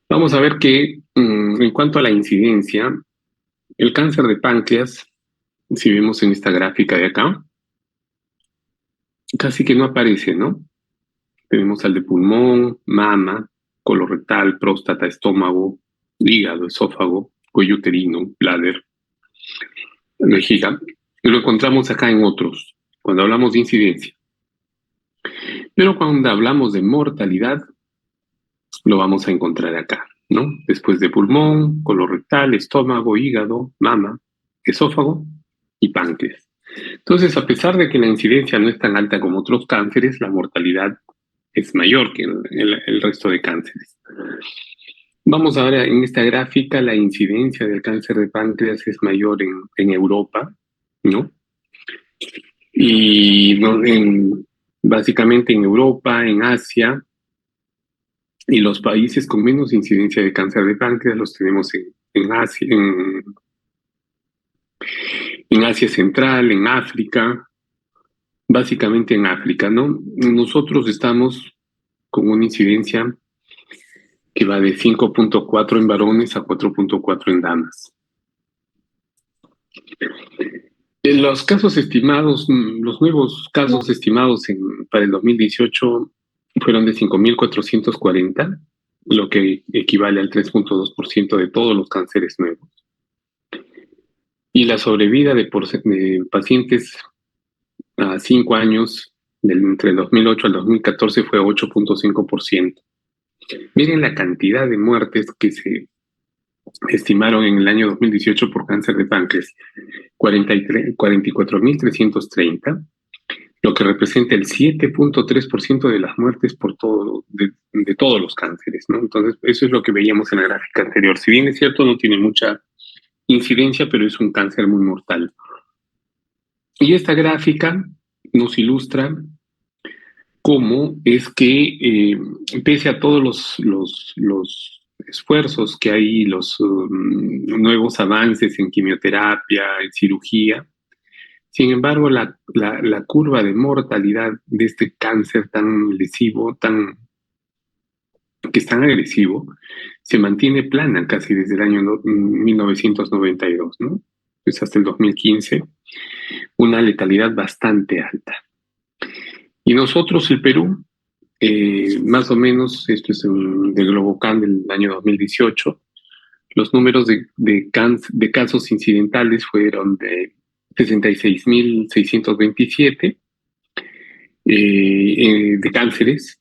Vamos a ver que en cuanto a la incidencia, el cáncer de páncreas, si vemos en esta gráfica de acá, casi que no aparece, ¿no? Tenemos al de pulmón, mama, colorectal, próstata, estómago, hígado, esófago, cuello uterino, bladder, vejiga. Y lo encontramos acá en otros, cuando hablamos de incidencia. Pero cuando hablamos de mortalidad, lo vamos a encontrar acá, ¿no? Después de pulmón, colorectal, estómago, hígado, mama, esófago y páncreas. Entonces, a pesar de que la incidencia no es tan alta como otros cánceres, la mortalidad es mayor que el resto de cánceres. Vamos ahora en esta gráfica, la incidencia del cáncer de páncreas es mayor en Europa, ¿no? Y no, básicamente en Europa, en Asia, y los países con menos incidencia de cáncer de páncreas los tenemos en Asia, en Asia Central, en África, básicamente en África, ¿no? Nosotros estamos con una incidencia que va de 5.4 en varones a 4.4 en damas. Los casos estimados, los nuevos casos estimados para el 2018 fueron de 5.440, lo que equivale al 3.2% de todos los cánceres nuevos. Y la sobrevida de pacientes a 5 años, entre el 2008 al 2014, fue 8.5%. Miren la cantidad de muertes que se estimaron en el año 2018 por cáncer de páncreas: 44.330, lo que representa el 7.3% de las muertes de todos los cánceres, ¿no? Entonces, eso es lo que veíamos en la gráfica anterior. Si bien es cierto, no tiene mucha incidencia, pero es un cáncer muy mortal. Y esta gráfica nos ilustra cómo es que, pese a todos los esfuerzos que hay, los nuevos avances en quimioterapia, en cirugía, sin embargo, la curva de mortalidad de este cáncer tan lesivo, que es tan agresivo, se mantiene plana casi desde el año 1992, ¿no? Pues hasta el 2015, una letalidad bastante alta. Y nosotros, el Perú, más o menos, esto es de Globocan del año 2018, los números de casos incidentales fueron de 66.627 de cánceres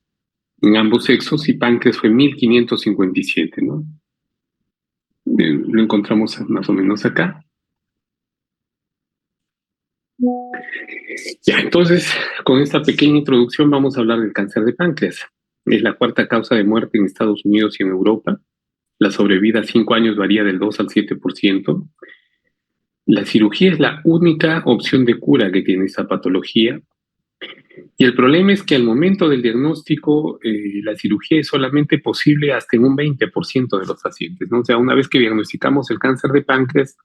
en ambos sexos, y páncreas fue 1.557, ¿no? Lo encontramos más o menos acá. Ya, entonces, con esta pequeña introducción vamos a hablar del cáncer de páncreas. Es la cuarta causa de muerte en Estados Unidos y en Europa. La sobrevida a 5 años varía del 2 al 7%. La cirugía es la única opción de cura que tiene esta patología. Y el problema es que al momento del diagnóstico, la cirugía es solamente posible hasta en un 20% de los pacientes, ¿no? O sea, una vez que diagnosticamos el cáncer de páncreas,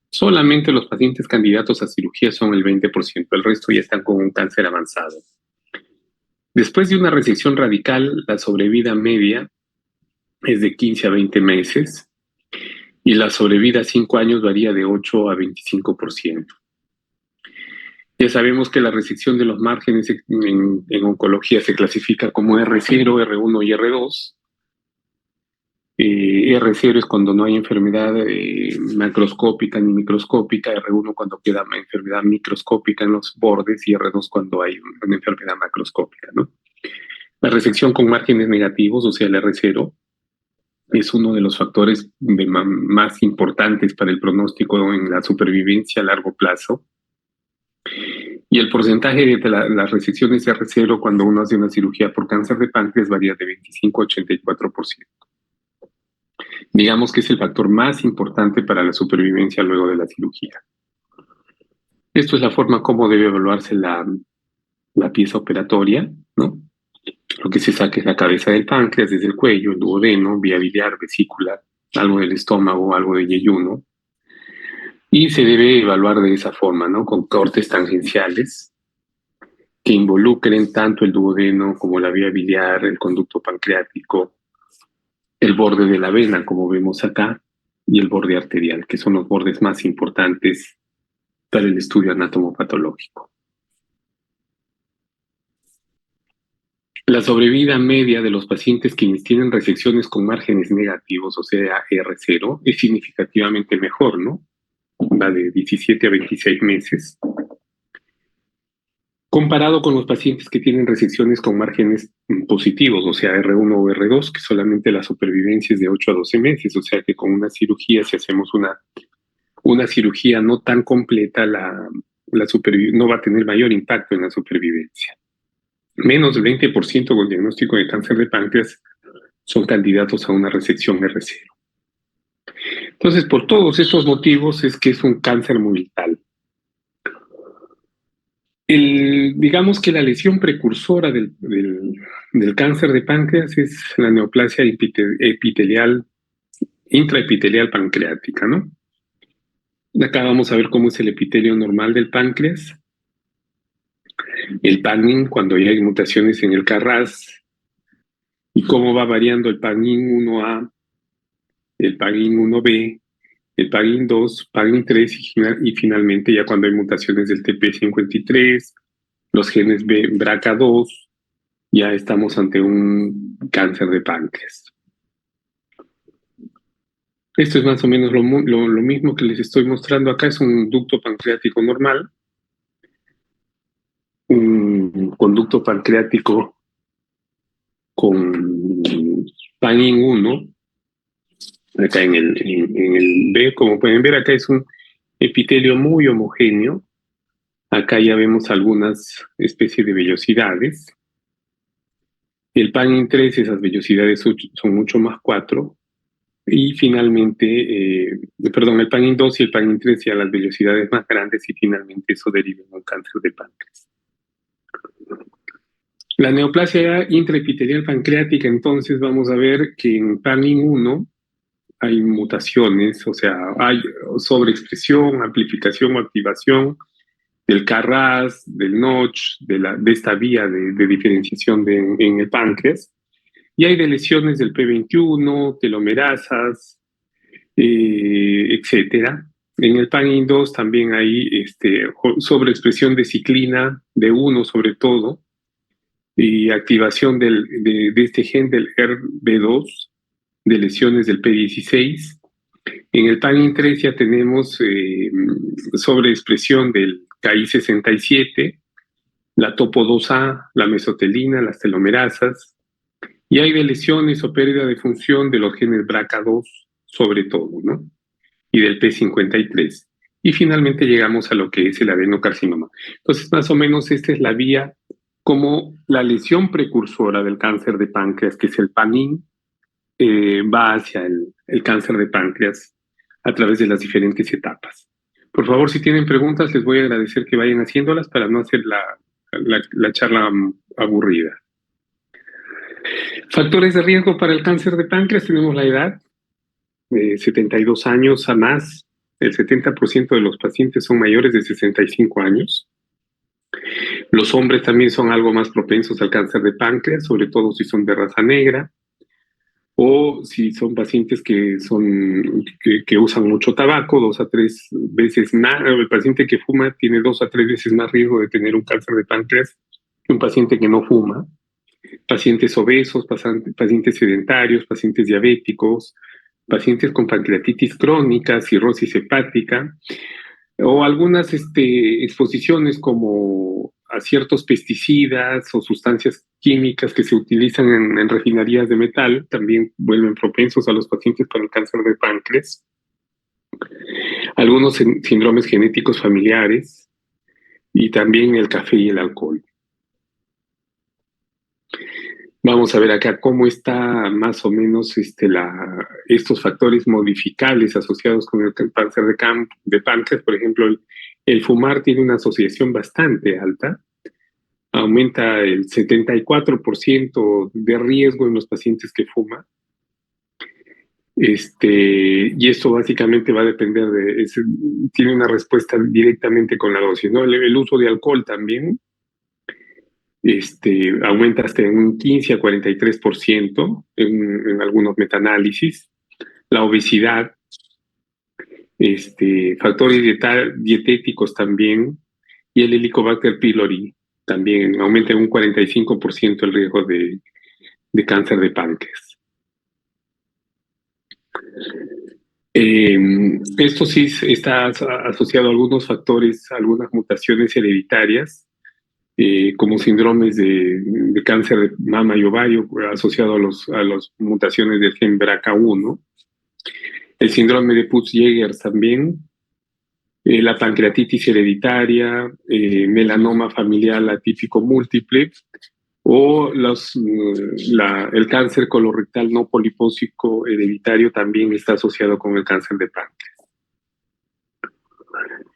solamente los pacientes candidatos a cirugía son el 20%, el resto ya están con un cáncer avanzado. Después de una resección radical, la sobrevida media es de 15 a 20 meses y la sobrevida a 5 años varía de 8 a 25%. Ya sabemos que la resección de los márgenes en oncología se clasifica como R0, R1 y R2. R0 es cuando no hay enfermedad macroscópica ni microscópica, R1 cuando queda enfermedad microscópica en los bordes y R2 cuando hay una enfermedad macroscópica, ¿no? La resección con márgenes negativos, o sea, el R0, es uno de los factores más importantes para el pronóstico en la supervivencia a largo plazo. Y el porcentaje de las resecciones R0 cuando uno hace una cirugía por cáncer de páncreas varía de 25 a 84%. Digamos que es el factor más importante para la supervivencia luego de la cirugía. Esto es la forma como debe evaluarse la pieza operatoria, ¿no? Lo que se saca es la cabeza del páncreas, desde el cuello, el duodeno, vía biliar, vesícula, algo del estómago, algo de yeyuno. Y se debe evaluar de esa forma, ¿no? Con cortes tangenciales que involucren tanto el duodeno como la vía biliar, el conducto pancreático, el borde de la vena, como vemos acá, y el borde arterial, que son los bordes más importantes para el estudio anatomopatológico. La sobrevida media de los pacientes quienes tienen resecciones con márgenes negativos, o sea, R0, es significativamente mejor, ¿no? Va de 17 a 26 meses, comparado con los pacientes que tienen resecciones con márgenes positivos, o sea, R1 o R2, que solamente la supervivencia es de 8 a 12 meses, o sea que con una cirugía, si hacemos una cirugía no tan completa, no va a tener mayor impacto en la supervivencia. Menos del 20% con diagnóstico de cáncer de páncreas son candidatos a una resección R0. Entonces, por todos estos motivos es que es un cáncer muy letal. Digamos que la lesión precursora del cáncer de páncreas es la neoplasia epitelial, intraepitelial pancreática, ¿no? Acá vamos a ver cómo es el epitelio normal del páncreas. El PANIN, cuando ya hay mutaciones en el KRAS, y cómo va variando el PANIN 1A, el PANIN 1B, el PANIN 2, PANIN 3 y finalmente ya cuando hay mutaciones del TP53, los genes BRCA2, ya estamos ante un cáncer de páncreas. Esto es más o menos lo mismo que les estoy mostrando acá, es un ducto pancreático normal, un conducto pancreático con PANIN 1, acá en el B, como pueden ver, acá es un epitelio muy homogéneo. Acá ya vemos algunas especies de vellosidades. El PANIN 3, esas vellosidades son mucho más 4. Y finalmente, el PANIN 2 y el PANIN 3 ya las vellosidades más grandes y finalmente eso deriva en un cáncer de páncreas. La neoplasia intraepitelial pancreática, entonces vamos a ver que en PANIN 1 hay mutaciones, o sea, hay sobreexpresión, amplificación o activación del KRAS, del NOTCH, de esta vía de diferenciación en el páncreas, y hay de lesiones del P21, telomerasas, etcétera. En el PANIN 2 también hay sobreexpresión de ciclina, de 1 sobre todo, y activación de este gen del ERB2, de lesiones del P16. En el PANIN 3 ya tenemos sobreexpresión del KI67, la topo 2A, la mesotelina, las telomerasas, y hay de lesiones o pérdida de función de los genes BRCA2 sobre todo, ¿no? Y del P53. Y finalmente llegamos a lo que es el adenocarcinoma. Entonces, más o menos esta es la vía como la lesión precursora del cáncer de páncreas, que es el PANIN, va hacia el cáncer de páncreas a través de las diferentes etapas. Por favor, si tienen preguntas, les voy a agradecer que vayan haciéndolas para no hacer la charla aburrida. Factores de riesgo para el cáncer de páncreas, tenemos la edad, 72 años a más. El 70% de los pacientes son mayores de 65 años. Los hombres también son algo más propensos al cáncer de páncreas, sobre todo si son de raza negra o si son pacientes que usan mucho tabaco, 2 a 3 veces más. El paciente que fuma tiene 2 a 3 veces más riesgo de tener un cáncer de páncreas que un paciente que no fuma. Pacientes obesos, pacientes sedentarios, pacientes diabéticos, pacientes con pancreatitis crónica, cirrosis hepática, o algunas exposiciones como a ciertos pesticidas o sustancias químicas que se utilizan en refinerías de metal, también vuelven propensos a los pacientes con el cáncer de páncreas. Algunos síndromes genéticos familiares y también el café y el alcohol. Vamos a ver acá cómo está más o menos estos factores modificables asociados con el cáncer de páncreas. Por ejemplo, el fumar tiene una asociación bastante alta. Aumenta el 74% de riesgo en los pacientes que fuman. Y esto básicamente va a depender tiene una respuesta directamente con la dosis, ¿no? El uso de alcohol también aumenta hasta en un 15 a 43% en algunos metaanálisis. La obesidad, factores dietéticos también, y el Helicobacter pylori también aumenta en un 45% el riesgo de cáncer de páncreas. Esto sí está asociado a algunos factores, a algunas mutaciones hereditarias, como síndromes de cáncer de mama y ovario, asociado a las mutaciones del gen BRCA1, el síndrome de Peutz-Jeghers también, la pancreatitis hereditaria, melanoma familiar atípico múltiple, o el cáncer colorectal no polipósico hereditario también está asociado con el cáncer de páncreas.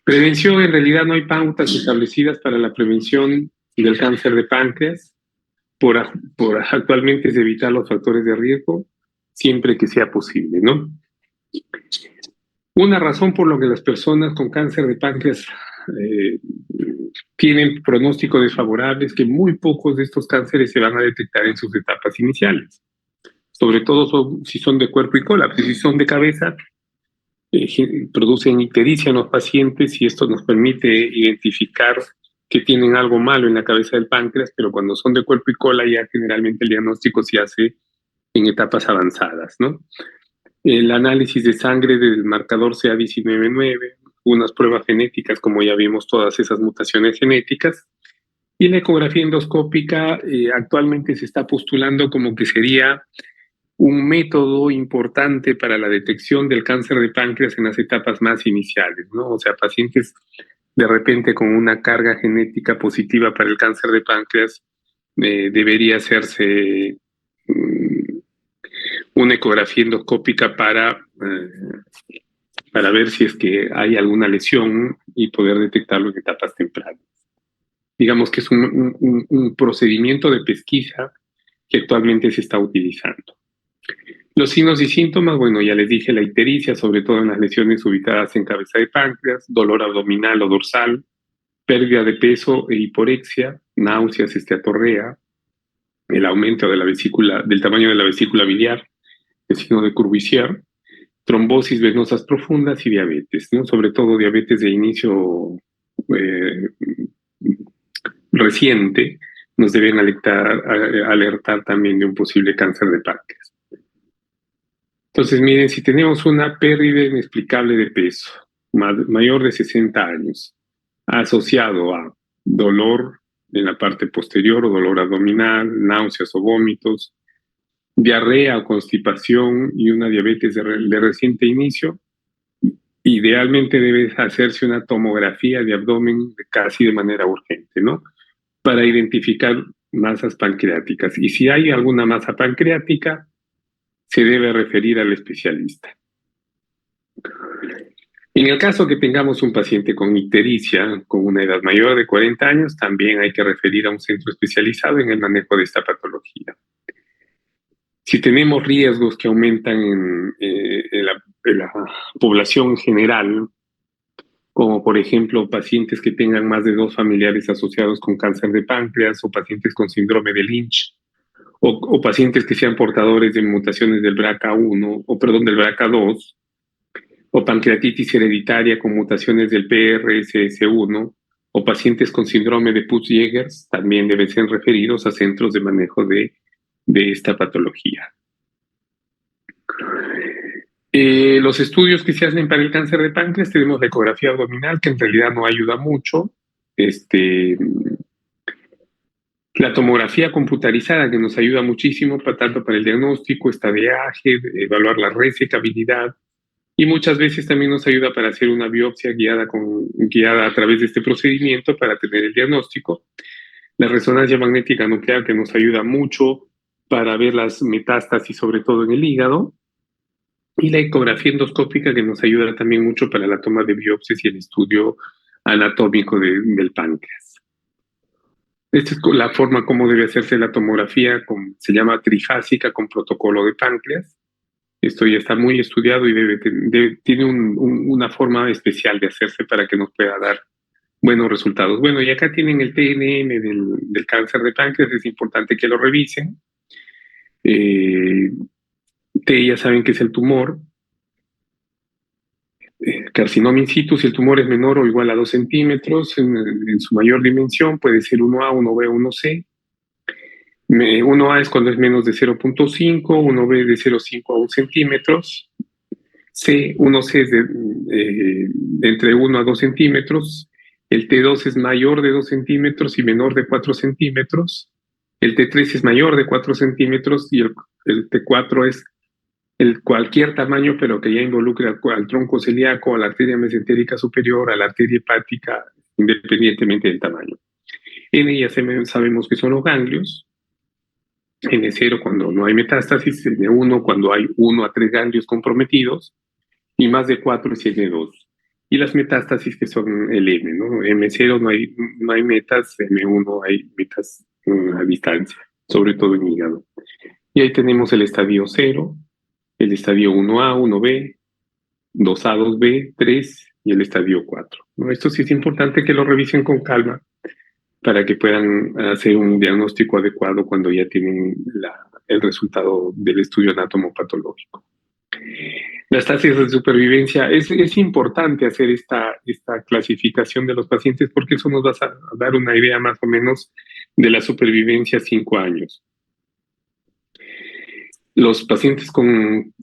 Prevención, en realidad no hay pautas establecidas para la prevención del cáncer de páncreas. Por actualmente es evitar los factores de riesgo siempre que sea posible, ¿no? Una razón por la que las personas con cáncer de páncreas tienen pronóstico desfavorable es que muy pocos de estos cánceres se van a detectar en sus etapas iniciales, sobre todo si son de cuerpo y cola, pero si son de cabeza, producen ictericia en los pacientes y esto nos permite identificar que tienen algo malo en la cabeza del páncreas, pero cuando son de cuerpo y cola ya generalmente el diagnóstico se hace en etapas avanzadas, ¿no? El análisis de sangre del marcador CA19-9, unas pruebas genéticas, como ya vimos todas esas mutaciones genéticas, y la ecografía endoscópica actualmente se está postulando como que sería un método importante para la detección del cáncer de páncreas en las etapas más iniciales, ¿no? O sea, pacientes de repente con una carga genética positiva para el cáncer de páncreas, debería hacerse una ecografía endoscópica para ver si es que hay alguna lesión y poder detectarlo en etapas tempranas. Digamos que es un procedimiento de pesquisa que actualmente se está utilizando. Los signos y síntomas, bueno, ya les dije, la ictericia, sobre todo en las lesiones ubicadas en cabeza de páncreas, dolor abdominal o dorsal, pérdida de peso e hiporexia, náuseas, esteatorrea, el aumento de del tamaño de la vesícula biliar, el signo de Courvoisier, trombosis venosas profundas y diabetes, ¿no? Sobre todo diabetes de inicio reciente, nos deben alertar también de un posible cáncer de páncreas. Entonces, miren, si tenemos una pérdida inexplicable de peso, mayor de 60 años, asociado a dolor en la parte posterior o dolor abdominal, náuseas o vómitos, diarrea o constipación y una diabetes de reciente inicio, idealmente debe hacerse una tomografía de abdomen casi de manera urgente, ¿no? Para identificar masas pancreáticas. Y si hay alguna masa pancreática, se debe referir al especialista. En el caso que tengamos un paciente con ictericia, con una edad mayor de 40 años, también hay que referir a un centro especializado en el manejo de esta patología. Si tenemos riesgos que aumentan en la población en general, como por ejemplo pacientes que tengan más de 2 familiares asociados con cáncer de páncreas o pacientes con síndrome de Lynch, o pacientes que sean portadores de mutaciones del BRCA1, del BRCA2, o pancreatitis hereditaria con mutaciones del PRSS1, o pacientes con síndrome de Peutz-Jeghers, también deben ser referidos a centros de manejo de esta patología. Los estudios que se hacen para el cáncer de páncreas, tenemos la ecografía abdominal, que en realidad no ayuda mucho. La tomografía computarizada, que nos ayuda muchísimo, tanto para el diagnóstico, estadiaje, evaluar la resecabilidad, y muchas veces también nos ayuda para hacer una biopsia guiada a través de este procedimiento para tener el diagnóstico. La resonancia magnética nuclear, que nos ayuda mucho para ver las metástasis, sobre todo en el hígado, y la ecografía endoscópica, que nos ayuda también mucho para la toma de biopsias y el estudio anatómico del páncreas. Esta es la forma como debe hacerse la tomografía, se llama trifásica con protocolo de páncreas. Esto ya está muy estudiado y tiene una forma especial de hacerse para que nos pueda dar buenos resultados. Bueno, y acá tienen el TNM del cáncer de páncreas, es importante que lo revisen. Eh, T ya saben que es el tumor. Carcinoma in situ, si el tumor es menor o igual a 2 centímetros, en su mayor dimensión puede ser 1A, 1B, 1C. 1A es cuando es menos de 0.5, 1B de 0.5 a 1 centímetros, 1C es de entre 1 a 2 centímetros, el T2 es mayor de 2 centímetros y menor de 4 centímetros, el T3 es mayor de 4 centímetros y el T4 es cualquier tamaño, pero que ya involucre al tronco celíaco, a la arteria mesentérica superior, a la arteria hepática, independientemente del tamaño. N ya sabemos que son los ganglios, N0 cuando no hay metástasis, N1 cuando hay 1 a 3 ganglios comprometidos, y más de 4 es N2. Y las metástasis que son el M, ¿no? M0 no hay metas, M1 hay metas a distancia, sobre todo en hígado. Y ahí tenemos el estadio 0, el estadio 1A, 1B, 2A, 2B, 3 y el estadio 4. ¿No? Esto sí es importante que lo revisen con calma para que puedan hacer un diagnóstico adecuado cuando ya tienen el resultado del estudio anatomopatológico. Las tasas de supervivencia, es importante hacer esta clasificación de los pacientes porque eso nos va a dar una idea más o menos de la supervivencia a 5 años. Los pacientes con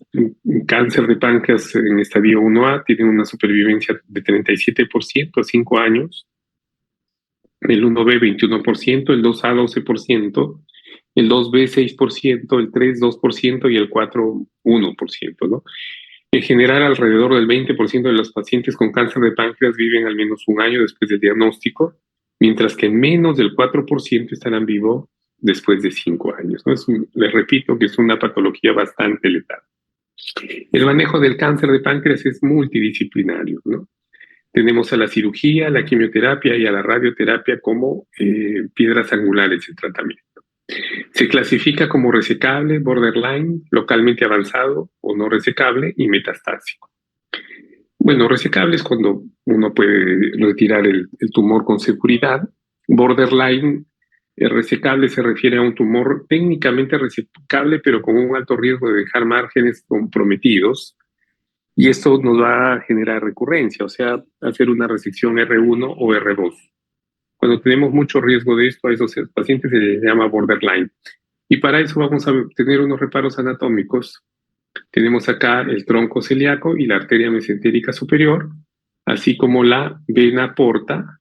cáncer de páncreas en estadio 1A tienen una supervivencia de 37% a 5 años, el 1B 21%, el 2A 12%, el 2B 6%, el 3 2% y el 4 1%, ¿no? En general, alrededor del 20% de los pacientes con cáncer de páncreas viven al menos un año después del diagnóstico, mientras que menos del 4% estarán vivos después de 5 años, ¿no? Les repito que es una patología bastante letal. El manejo del cáncer de páncreas es multidisciplinario, ¿no? Tenemos a la cirugía, a la quimioterapia y a la radioterapia como piedras angulares de tratamiento. Se clasifica como resecable, borderline, localmente avanzado o no resecable y metastásico. Bueno, resecable es cuando uno puede retirar el tumor con seguridad. Borderline, resecable se refiere a un tumor técnicamente resecable, pero con un alto riesgo de dejar márgenes comprometidos. Y esto nos va a generar recurrencia, o sea, hacer una resección R1 o R2. Cuando tenemos mucho riesgo de esto, a esos pacientes se les llama borderline. Y para eso vamos a tener unos reparos anatómicos. Tenemos acá el tronco celíaco y la arteria mesentérica superior, así como la vena porta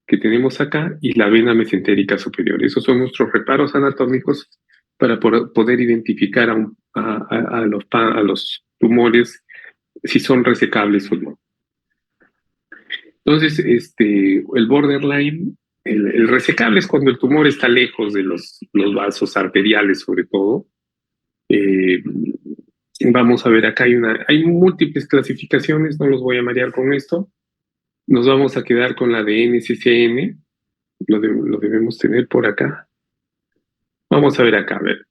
que tenemos acá y la vena mesentérica superior. Esos son nuestros reparos anatómicos para poder identificar a los tumores si son resecables o no. Entonces, el borderline, el resecable es cuando el tumor está lejos de los vasos arteriales, sobre todo. Vamos a ver, acá hay múltiples clasificaciones, no los voy a marear con esto. Nos vamos a quedar con la de NCCN, lo debemos tener por acá. Vamos a ver acá, a ver.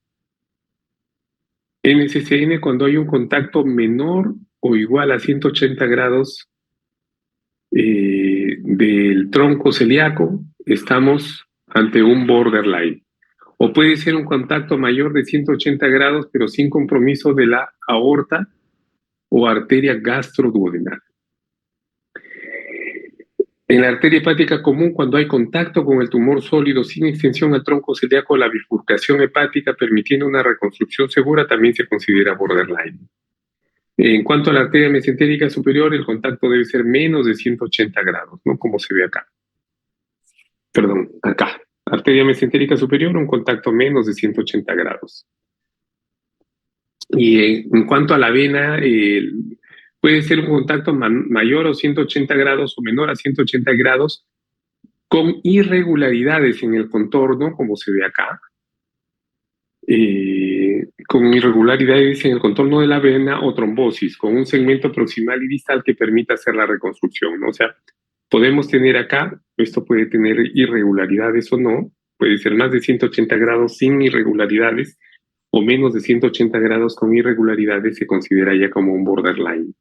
NCCN cuando hay un contacto menor o igual a 180 grados del tronco celíaco, estamos ante un borderline. O puede ser un contacto mayor de 180 grados, pero sin compromiso de la aorta o arteria gastroduodenal. En la arteria hepática común, cuando hay contacto con el tumor sólido sin extensión al tronco celíaco, la bifurcación hepática permitiendo una reconstrucción segura también se considera borderline. En cuanto a la arteria mesentérica superior, el contacto debe ser menos de 180 grados, ¿no? Como se ve acá. Perdón, acá. Arteria mesentérica superior, un contacto menos de 180 grados. Y en cuanto a la vena, puede ser un contacto mayor a 180 grados o menor a 180 grados con irregularidades en el contorno, como se ve acá. Con irregularidades en el contorno de la vena o trombosis, con un segmento proximal y distal que permita hacer la reconstrucción, ¿no? O sea, podemos tener acá, esto puede tener irregularidades o no, puede ser más de 180 grados sin irregularidades o menos de 180 grados con irregularidades, se considera ya como un borderline.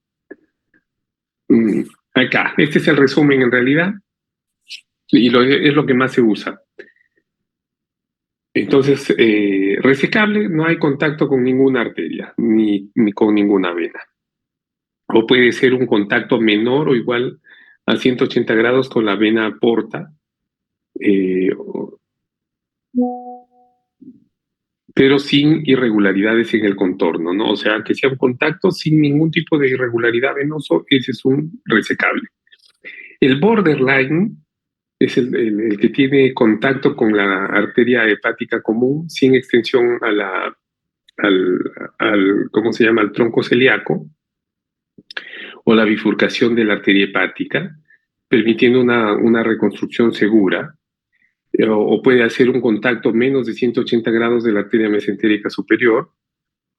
Acá, este es el resumen en realidad. y es lo que más se usa. Entonces, resecable, no hay contacto con ninguna arteria, ni con ninguna vena. O puede ser un contacto menor o igual a 180 grados con la vena porta, eh, pero sin irregularidades en el contorno, ¿no? O sea, que sea un contacto sin ningún tipo de irregularidad venoso, ese es un resecable. El borderline es el que tiene contacto con la arteria hepática común sin extensión a al, ¿cómo se llama?, al tronco celíaco, o la bifurcación de la arteria hepática, permitiendo una reconstrucción segura, o puede hacer un contacto menos de 180 grados de la arteria mesentérica superior,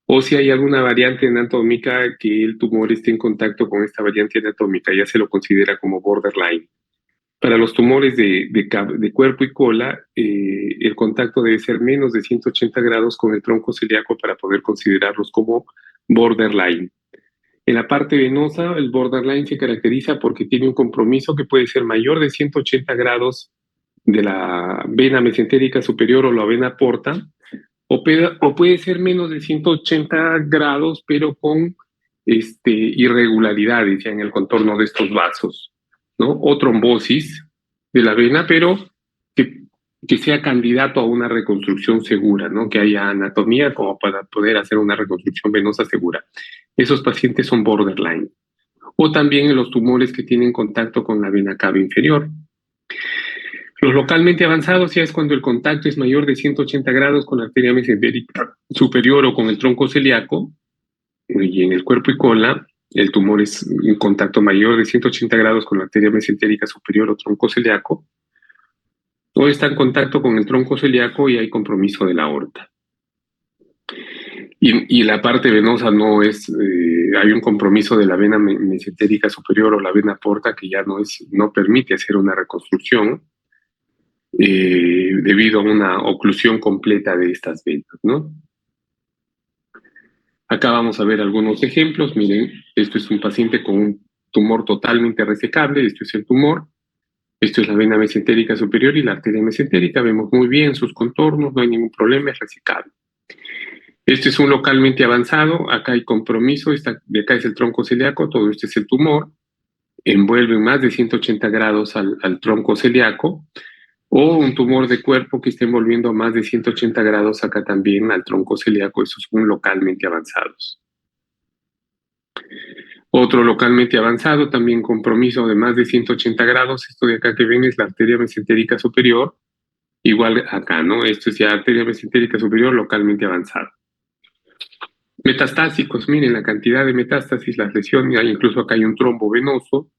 o si hay alguna variante anatómica que el tumor esté en contacto con esta variante anatómica, ya se lo considera como borderline. Para los tumores de cuerpo y cola, el contacto debe ser menos de 180 grados con el tronco celíaco para poder considerarlos como borderline. En la parte venosa, el borderline se caracteriza porque tiene un compromiso que puede ser mayor de 180 grados de la vena mesentérica superior o la vena porta, o puede ser menos de 180 grados, pero con irregularidades ya en el contorno de estos vasos, ¿no? O trombosis de la vena, pero que, que sea candidato a una reconstrucción segura, ¿no? Que haya anatomía como para poder hacer una reconstrucción venosa segura. Esos pacientes son borderline. O también en los tumores que tienen contacto con la vena cava inferior. Los localmente avanzados ya es cuando el contacto es mayor de 180 grados con la arteria mesentérica superior o con el tronco celíaco, y en el cuerpo y cola el tumor es en contacto mayor de 180 grados con la arteria mesentérica superior o tronco celíaco, o está en contacto con el tronco celíaco y hay compromiso de la aorta. Y la parte venosa no es, hay un compromiso de la vena mesentérica superior o la vena porta que ya no permite hacer una reconstrucción, debido a una oclusión completa de estas venas, ¿no? Acá vamos a ver algunos ejemplos. Miren, esto es un paciente con un tumor totalmente resecable. Esto es el tumor. Esto es la vena mesentérica superior y la arteria mesentérica. Vemos muy bien sus contornos, no hay ningún problema, es resecable. Este es un localmente avanzado. Acá hay compromiso. De acá es el tronco celíaco. Todo este es el tumor. Envuelve más de 180 grados al tronco celíaco. O un tumor de cuerpo que esté envolviendo a más de 180 grados acá también al tronco celíaco. Esos son localmente avanzados. Otro localmente avanzado, también compromiso de más de 180 grados. Esto de acá que ven es la arteria mesentérica superior. Igual acá, ¿no? Esto es ya arteria mesentérica superior localmente avanzada. Metastásicos, miren la cantidad de metástasis, las lesiones, incluso acá hay un trombo venoso.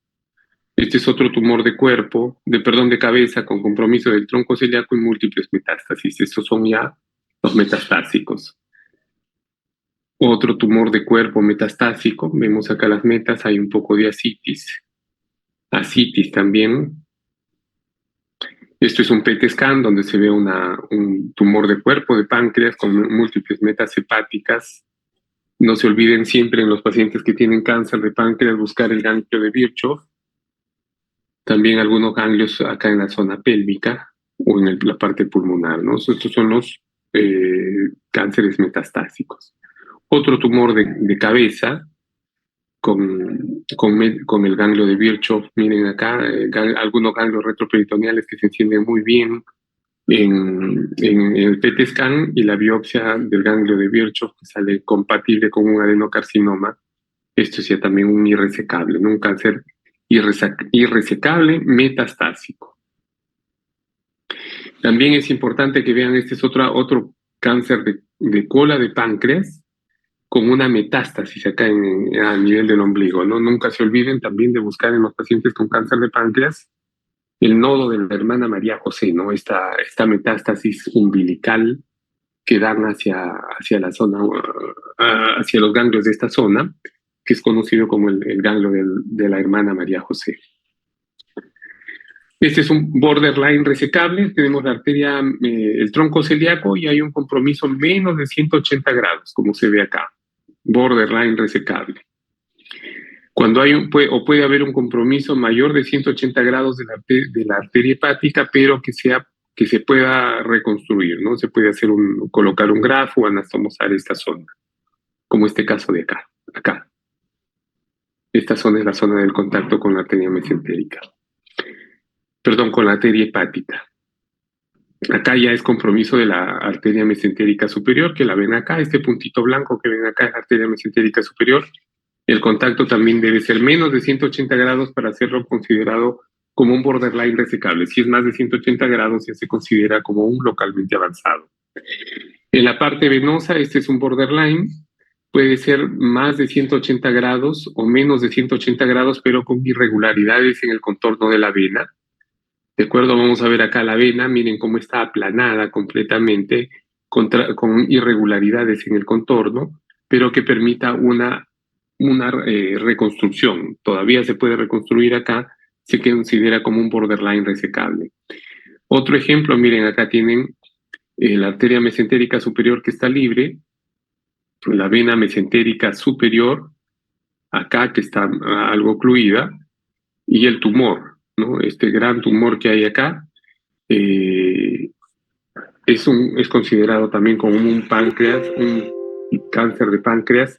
Este es otro tumor de cuerpo, de cabeza, con compromiso del tronco celíaco y múltiples metástasis. Estos son ya los metastásicos. Otro tumor de cuerpo metastásico, vemos acá las metas, hay un poco de ascitis también. Esto es un PET scan donde se ve un tumor de cuerpo de páncreas con múltiples metas hepáticas. No se olviden siempre en los pacientes que tienen cáncer de páncreas buscar el ganglio de Virchow. También algunos ganglios acá en la zona pélvica o en la parte pulmonar, ¿no? Estos son los cánceres metastásicos. Otro tumor de cabeza con el ganglio de Virchow. Miren acá, algunos ganglios retroperitoneales que se encienden muy bien en el PET scan, y la biopsia del ganglio de Virchow que sale compatible con un adenocarcinoma. Esto es ya también un irresecable, ¿no? Un cáncer irresecable metastásico. También es importante que vean, este es otro cáncer de cola de páncreas con una metástasis acá a nivel del ombligo, ¿no? Nunca se olviden también de buscar en los pacientes con cáncer de páncreas el nodo de la hermana María José, ¿no? Esta metástasis umbilical que dan hacia la zona, hacia los ganglios de esta zona, que es conocido como el ganglio de la hermana María José. Este es un borderline resecable. Tenemos la arteria, el tronco celíaco, y hay un compromiso menos de 180 grados, como se ve acá. Borderline resecable. Cuando hay puede haber un compromiso mayor de 180 grados de la arteria hepática, pero que se pueda reconstruir, ¿no? Se puede colocar un grafo o anastomosar esta zona, como este caso de acá. Esta zona es la zona del contacto con la arteria mesentérica. Perdón, con la arteria hepática. Acá ya es compromiso de la arteria mesentérica superior, que la ven acá, este puntito blanco que ven acá es la arteria mesentérica superior. El contacto también debe ser menos de 180 grados para serlo considerado como un borderline resecable. Si es más de 180 grados, ya se considera como un localmente avanzado. En la parte venosa, este es un borderline, puede ser más de 180 grados o menos de 180 grados, pero con irregularidades en el contorno de la vena. ¿De acuerdo? Vamos a ver acá la vena, miren cómo está aplanada completamente, con irregularidades en el contorno, pero que permita una reconstrucción. Todavía se puede reconstruir acá, se considera como un borderline resecable. Otro ejemplo, miren, acá tienen la arteria mesentérica superior que está libre, la vena mesentérica superior, acá que está algo ocluida, y el tumor, ¿no? Este gran tumor que hay acá es considerado también como un páncreas, un cáncer de páncreas,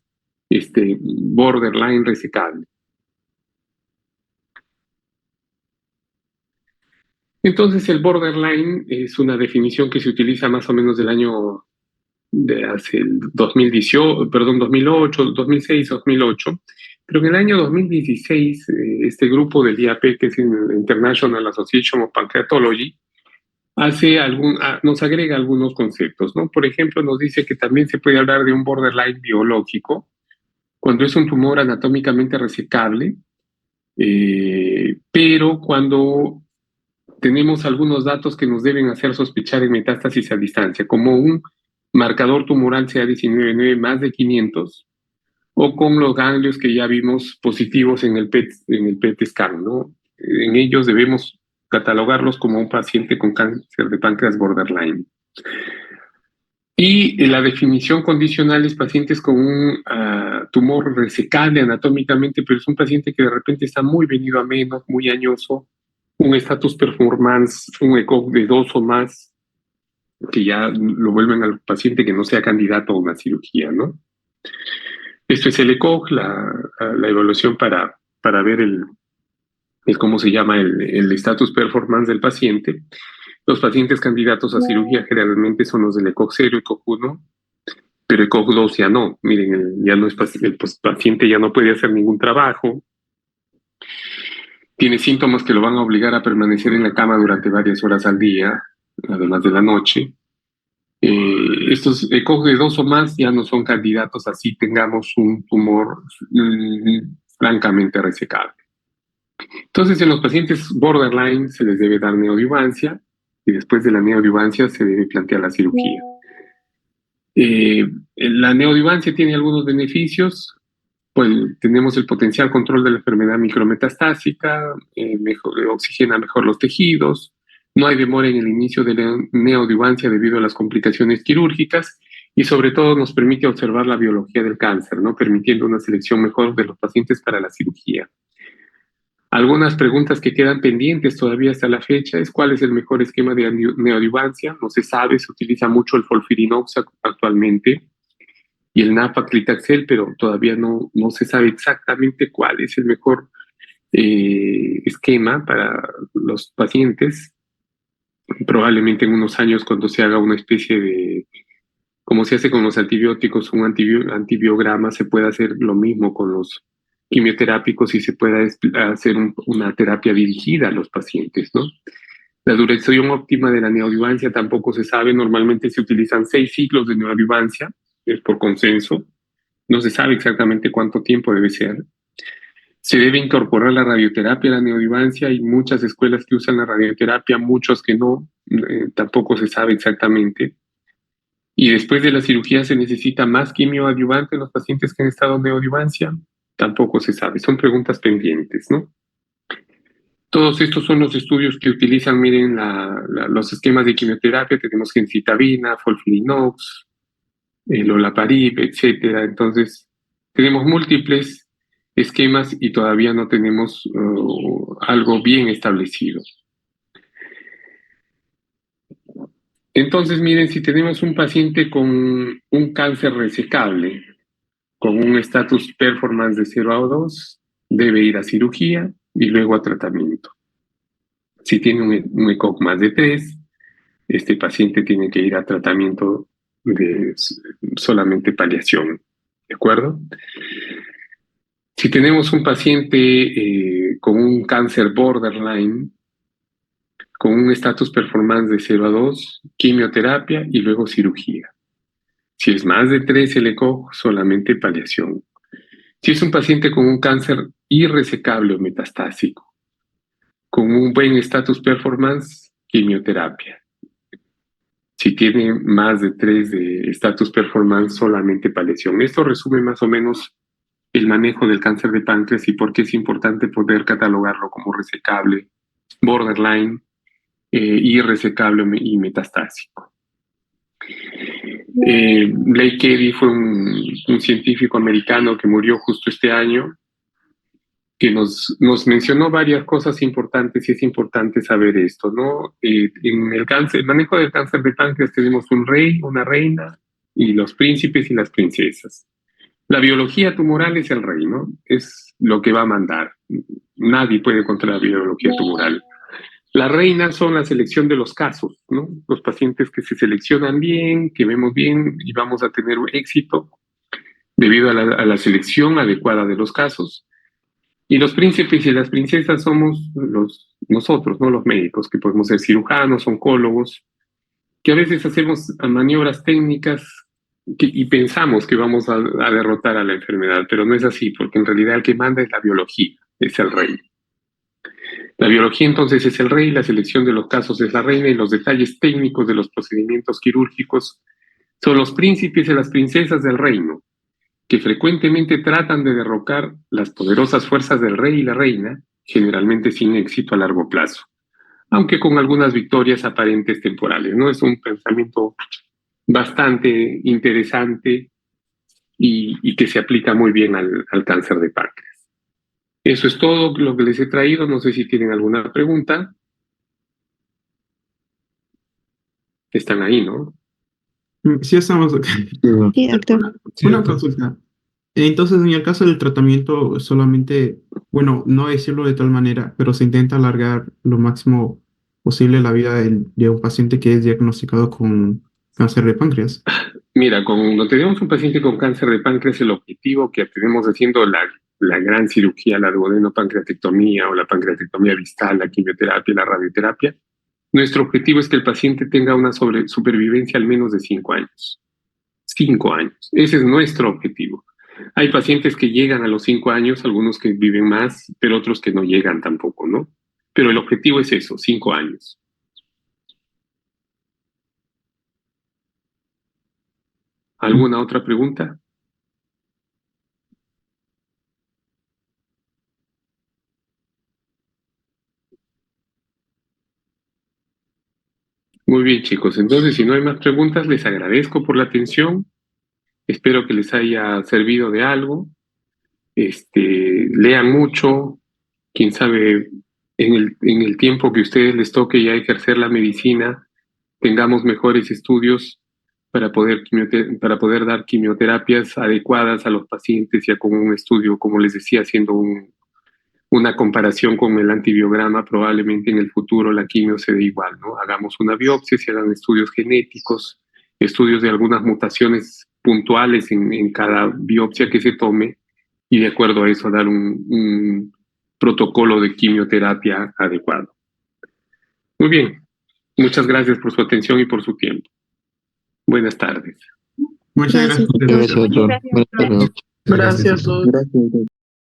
borderline resecable. Entonces el borderline es una definición que se utiliza más o menos del año de hace el 2018, perdón, 2008, 2006, 2008, pero en el año 2016 este grupo del IAP, que es International Association of Pancreatology, nos agrega algunos conceptos, ¿no? Por ejemplo, nos dice que también se puede hablar de un borderline biológico cuando es un tumor anatómicamente resecable, pero cuando tenemos algunos datos que nos deben hacer sospechar en metástasis a distancia, como un marcador tumoral CA19-9 más de 500, o con los ganglios que ya vimos positivos en el PET scan, ¿no? En ellos debemos catalogarlos como un paciente con cáncer de páncreas borderline. Y la definición condicional es pacientes con un tumor resecable anatómicamente, pero es un paciente que de repente está muy venido a menos, muy añoso, un status performance, un ECOG de 2 o más, que ya lo vuelven al paciente que no sea candidato a una cirugía, ¿no? Esto es el ECOG, la evaluación para ver ¿cómo se llama? El status performance del paciente. Los pacientes candidatos a cirugía generalmente son los del ECOG 0, ECOG 1, pero ECOG 2 ya no. Miren, ya no es el paciente ya no puede hacer ningún trabajo, tiene síntomas que lo van a obligar a permanecer en la cama durante varias horas al día, además de la noche. Estos ECOG de 2 o más ya no son candidatos así tengamos un tumor francamente resecable. Entonces, en los pacientes borderline se les debe dar neoadjuvancia y después de la neoadjuvancia se debe plantear la cirugía. La neoadjuvancia tiene algunos beneficios, pues tenemos el potencial control de la enfermedad micrometastásica, oxigena mejor los tejidos, no hay demora en el inicio de la neoadjuvancia debido a las complicaciones quirúrgicas y sobre todo nos permite observar la biología del cáncer, ¿no? Permitiendo una selección mejor de los pacientes para la cirugía. Algunas preguntas que quedan pendientes todavía hasta la fecha es cuál es el mejor esquema de neoadjuvancia. No se sabe, se utiliza mucho el FOLFIRINOX actualmente y el nab-paclitaxel, pero todavía no se sabe exactamente cuál es el mejor esquema para los pacientes. Probablemente en unos años, cuando se haga una especie de, como se hace con los antibióticos, un antibiograma, se puede hacer lo mismo con los quimioterápicos y se pueda hacer una terapia dirigida a los pacientes, ¿no? La duración óptima de la neoadjuvancia tampoco se sabe. Normalmente se utilizan 6 ciclos de neoadjuvancia, es por consenso. No se sabe exactamente cuánto tiempo debe ser. Se debe incorporar la radioterapia a la neoadjuvancia. Hay muchas escuelas que usan la radioterapia, muchos que no, tampoco se sabe exactamente. Y después de la cirugía se necesita más quimioadjuvante en los pacientes que han estado en neoadjuvancia. Tampoco se sabe, son preguntas pendientes, ¿no? Todos estos son los estudios que utilizan, miren, los esquemas de quimioterapia. Tenemos gemcitabina, FOLFIRINOX, el olaparib, etcétera. Entonces, tenemos múltiples esquemas y todavía no tenemos algo bien establecido. Entonces, miren, si tenemos un paciente con un cáncer resecable, con un estatus performance de 0 a 2, debe ir a cirugía y luego a tratamiento. Si tiene un ECOG más de 3, este paciente tiene que ir a tratamiento de solamente paliación, ¿de acuerdo? Si tenemos un paciente con un cáncer borderline, con un estatus performance de 0 a 2, quimioterapia y luego cirugía. Si es más de 3 el ECOG, solamente paliación. Si es un paciente con un cáncer irresecable o metastásico, con un buen estatus performance, quimioterapia. Si tiene más de 3 de estatus performance, solamente paliación. Esto resume más o menos el manejo del cáncer de páncreas y por qué es importante poder catalogarlo como resecable, borderline, irresecable y metastásico. Blake Eddy fue un científico americano que murió justo este año, que nos mencionó varias cosas importantes y es importante saber esto, ¿no? En el manejo del cáncer de páncreas tenemos un rey, una reina y los príncipes y las princesas. La biología tumoral es el rey, ¿no? Es lo que va a mandar. Nadie puede contra la biología tumoral. Las reinas son la selección de los casos, ¿no? Los pacientes que se seleccionan bien, que vemos bien y vamos a tener éxito debido a la selección adecuada de los casos. Y los príncipes y las princesas somos nosotros, ¿no? Los médicos, que podemos ser cirujanos, oncólogos, que a veces hacemos maniobras técnicas y pensamos que vamos a derrotar a la enfermedad, pero no es así, porque en realidad el que manda es la biología, es el rey. La biología entonces es el rey, la selección de los casos es la reina y los detalles técnicos de los procedimientos quirúrgicos son los príncipes y las princesas del reino, que frecuentemente tratan de derrocar las poderosas fuerzas del rey y la reina, generalmente sin éxito a largo plazo, aunque con algunas victorias aparentes temporales, ¿no? Es un pensamiento bastante interesante y que se aplica muy bien al cáncer de páncreas. Eso es todo lo que les he traído. No sé si tienen alguna pregunta. Están ahí, ¿no? Sí, estamos acá. Sí, doctor. Una consulta. Entonces, en el caso del tratamiento, solamente, bueno, no decirlo de tal manera, pero se intenta alargar lo máximo posible la vida de un paciente que es diagnosticado con cáncer de páncreas. Mira, cuando tenemos un paciente con cáncer de páncreas, el objetivo que tenemos haciendo la gran cirugía, la duodenopancreatectomía o la pancreatectomía distal, la quimioterapia, la radioterapia, nuestro objetivo es que el paciente tenga una supervivencia al menos de 5 años. 5 años. Ese es nuestro objetivo. Hay pacientes que llegan a los 5 años, algunos que viven más, pero otros que no llegan tampoco, ¿no? Pero el objetivo es eso, 5 años. ¿Alguna otra pregunta? Muy bien, chicos. Entonces, si no hay más preguntas, les agradezco por la atención. Espero que les haya servido de algo. Lean mucho. Quién sabe, en el tiempo que a ustedes les toque ya ejercer la medicina, tengamos mejores estudios para para poder dar quimioterapias adecuadas a los pacientes, ya con un estudio, como les decía, haciendo una comparación con el antibiograma, probablemente en el futuro la quimio se dé igual, ¿no? Hagamos una biopsia, se hagan estudios genéticos, estudios de algunas mutaciones puntuales en cada biopsia que se tome y de acuerdo a eso dar un protocolo de quimioterapia adecuado. Muy bien, muchas gracias por su atención y por su tiempo. Buenas tardes. Muchas Gracias, gracias. doctor. Gracias, doctor. Buenas tardes. Gracias. Gracias.